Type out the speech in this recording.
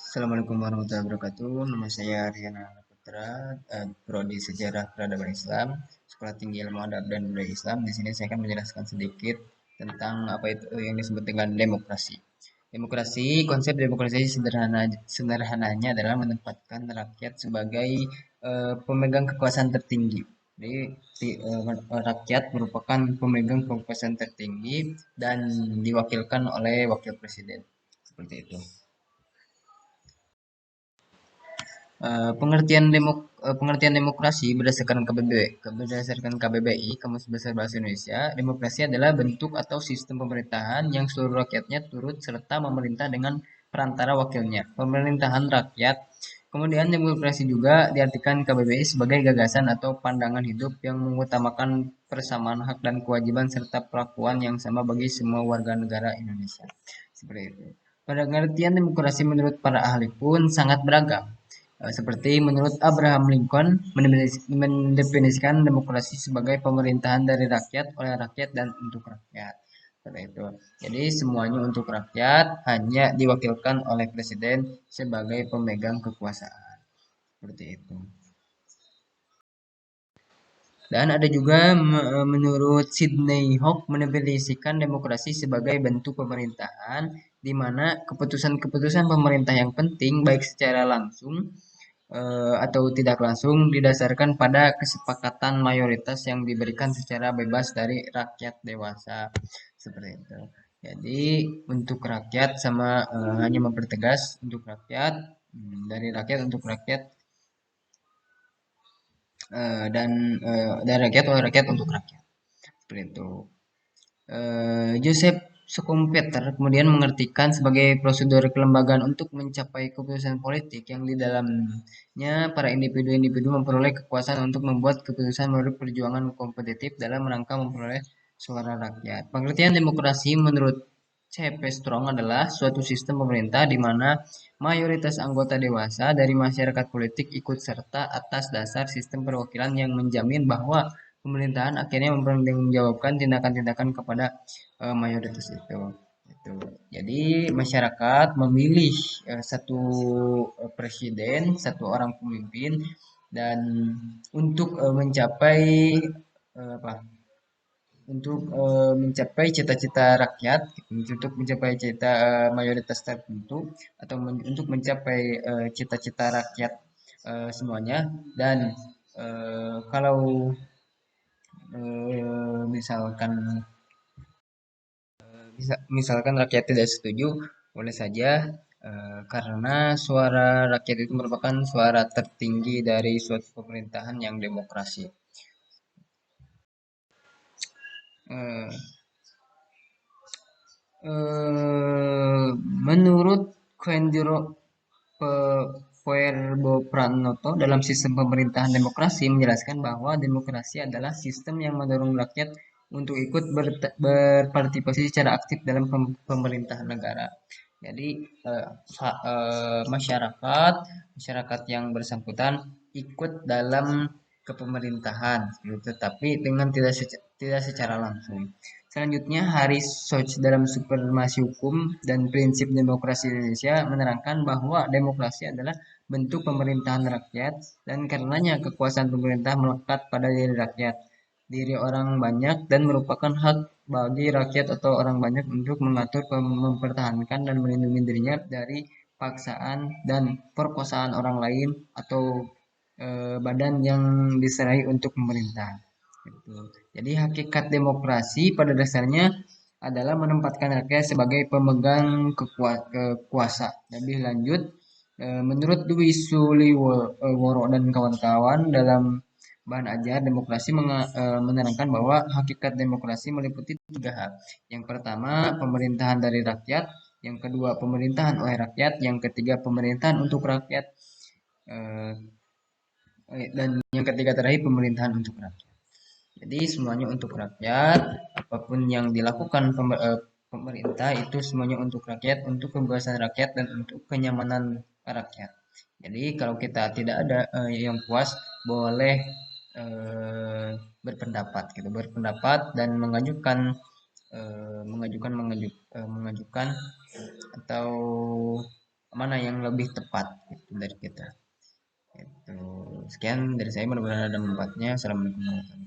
Assalamualaikum warahmatullahi wabarakatuh. Nama saya Riana Putra, Prodi Sejarah Peradaban Islam, Sekolah Tinggi Ilmu Adab dan Budaya Islam. Di sini saya akan menjelaskan sedikit tentang apa itu yang disebut dengan demokrasi. Konsep demokrasi sederhananya adalah menempatkan rakyat sebagai pemegang kekuasaan tertinggi. Jadi rakyat merupakan pemegang kekuasaan tertinggi dan diwakilkan oleh wakil presiden. Seperti itu. Pengertian demokrasi berdasarkan KBBI, Kamus Besar Bahasa Indonesia. Demokrasi adalah bentuk atau sistem pemerintahan yang seluruh rakyatnya turut serta memerintah dengan perantara wakilnya. Pemerintahan rakyat. Kemudian demokrasi juga diartikan KBBI sebagai gagasan atau pandangan hidup yang mengutamakan persamaan hak dan kewajiban serta perlakuan yang sama bagi semua warga negara Indonesia. Seperti itu. Pada pengertian demokrasi menurut para ahli pun sangat beragam. Seperti menurut Abraham Lincoln mendefinisikan demokrasi sebagai pemerintahan dari rakyat, oleh rakyat, dan untuk rakyat. Seperti itu. Jadi semuanya untuk rakyat, hanya diwakilkan oleh presiden sebagai pemegang kekuasaan. Seperti itu. Dan ada juga menurut Sidney Hock mendefinisikan demokrasi sebagai bentuk pemerintahan di mana keputusan-keputusan pemerintah yang penting baik secara langsung atau tidak langsung didasarkan pada kesepakatan mayoritas yang diberikan secara bebas dari rakyat dewasa seperti itu. Jadi untuk rakyat sama hanya mempertegas untuk rakyat dari rakyat untuk rakyat dari rakyat oleh rakyat untuk rakyat seperti itu. Joseph Schumpeter kemudian mengartikan sebagai prosedur kelembagaan untuk mencapai keputusan politik yang di dalamnya para individu-individu memperoleh kekuasaan untuk membuat keputusan melalui perjuangan kompetitif dalam rangka memperoleh suara rakyat. Pengertian demokrasi menurut C.P. Strong adalah suatu sistem pemerintah di mana mayoritas anggota dewasa dari masyarakat politik ikut serta atas dasar sistem perwakilan yang menjamin bahwa pemerintahan akhirnya mempertanggungjawabkan tindakan-tindakan kepada mayoritas itu. Itu. Jadi masyarakat memilih satu presiden, satu orang pemimpin, dan untuk mencapai apa? Untuk mencapai cita-cita rakyat, untuk mencapai cita mayoritas tertentu, atau untuk mencapai cita-cita rakyat semuanya. Dan kalau misalkan misalkan rakyat tidak setuju, boleh saja karena suara rakyat itu merupakan suara tertinggi dari suatu pemerintahan yang demokrasi. Eh, Menurut Koendiro Puerbo Pranoto dalam sistem pemerintahan demokrasi menjelaskan bahwa demokrasi adalah sistem yang mendorong rakyat untuk ikut berpartisipasi secara aktif dalam pemerintahan negara. Jadi masyarakat yang bersangkutan ikut dalam kepemerintahan, gitu, tapi dengan tidak secara langsung. Selanjutnya, Haris Soch dalam Supremasi Hukum dan Prinsip Demokrasi Indonesia menerangkan bahwa demokrasi adalah bentuk pemerintahan rakyat dan karenanya kekuasaan pemerintah melekat pada diri rakyat, diri orang banyak dan merupakan hak bagi rakyat atau orang banyak untuk mengatur, mempertahankan dan melindungi dirinya dari paksaan dan perkosaan orang lain atau badan yang diserahi untuk pemerintah. Gitu. Jadi hakikat demokrasi pada dasarnya adalah menempatkan rakyat sebagai pemegang kekuasa. Lebih lanjut, menurut Dwi Suliworo dan kawan-kawan dalam bahan ajar demokrasi menerangkan bahwa hakikat demokrasi meliputi tiga hal. Yang pertama, pemerintahan dari rakyat. Yang kedua, pemerintahan oleh rakyat. Yang ketiga, pemerintahan untuk rakyat. Dan yang ketiga terakhir, pemerintahan untuk rakyat. Jadi semuanya untuk rakyat, apapun yang dilakukan pemerintah itu semuanya untuk rakyat, untuk kebebasan rakyat dan untuk kenyamanan rakyat. Jadi kalau kita tidak ada yang puas, boleh berpendapat gitu, berpendapat dan mengajukan atau mana yang lebih tepat itu dari kita. Itu sekian dari saya, mudah-mudahan ada manfaatnya. Assalamualaikum warahmatullahi wabarakatuh.